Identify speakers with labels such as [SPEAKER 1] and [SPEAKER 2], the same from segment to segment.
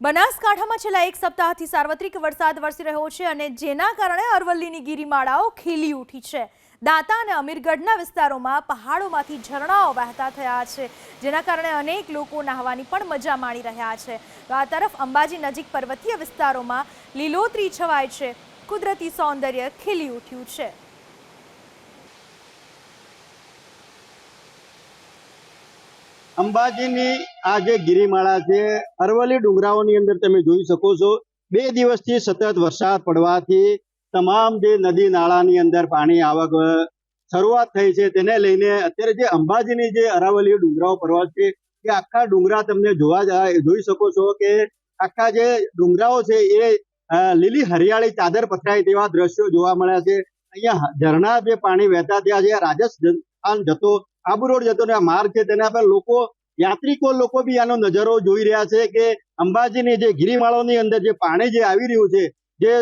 [SPEAKER 1] બનાસકાંઠામાં છેલ્લા એક સપ્તાહથી સાર્વત્રિક વરસાદ વરસી રહ્યો છે અને જેના કારણે અરવલ્લીની ગિરિમાળાઓ ખીલી ઉઠી છે। દાંતા અને અમીરગઢના વિસ્તારોમાં પહાડોમાંથી ઝરણાઓ વહેતા થયા છે, જેના કારણે અનેક લોકો નહાવાની પણ મજા માણી રહ્યા છે। તો આ તરફ અંબાજી નજીક પર્વતીય વિસ્તારોમાં લીલોતરી છવાય છે, કુદરતી સૌંદર્ય ખીલી ઉઠ્યું છે।
[SPEAKER 2] અંબાજીની આ જે ગિરિમાળા છે, અરવલ્લી ડુંગરાઓની અંદર તમે જોઈ શકો છો। 2 દિવસથી સતત વરસાદ પડવાથી તમામ જે નદી નાળાની અંદર પાણી આવક શરૂઆત થઈ છે, તેને લઈને અત્યારે જે અંબાજીની જે અરવલ્લી ડુંગરાઓ પર્વત છે, એ આખા ડુંગરા તમને જોઈ શકો છો કે આખા જે ડુંગરાઓ છે એ લીલી હરિયાળી ચાદર પથરાય તેવા દ્રશ્યો જોવા મળ્યા છે। અહીંયા ઝરણા જે પાણી વહેતા ત્યાં જે રાજસ્થાન જતો આબુ રોડ જતો ને આ માર્ગ છે, તેના પર યાત્રિકો લોકો બી આનો નજારો જોઈ રહ્યા છે કે અંબાજીની જે ગિરિમાળાઓની અંદર જે પાણી જે આવી રહ્યું છે, જે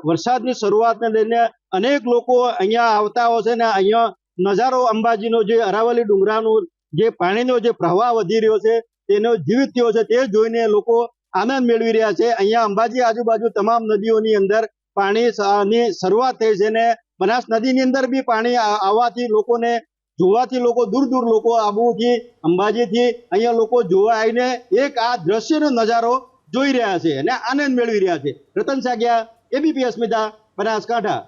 [SPEAKER 2] વરસાદની શરૂઆતને લઈને અનેક લોકો અહીંયા આવતા હોય છે ને અહીંયા નજારો અંબાજીનો જે અરાવલી ડુંગરાનો જે પાણીનો જે પ્રવાહ વધી રહ્યો છે તેનો જીવિત થયો છે, તે જોઈને લોકો આનંદ મેળવી રહ્યા છે। અહીંયા અંબાજી આજુબાજુ તમામ નદીઓની અંદર પાણીની શરૂઆત થઈ છે ને બનાસ નદીની અંદર બી પાણી આવવાથી લોકોને જોવાથી લોકો દૂર દૂર લોકો આબુથી અંબાજીથી અહીંયા લોકો જોવા આવીને એક આ દ્રશ્યનો નજારો જોઈ રહ્યા છે અને આનંદ મેળવી રહ્યા છે। રતન સાગિયા, એબીપી અસ્મિતા, બનાસકાંઠા।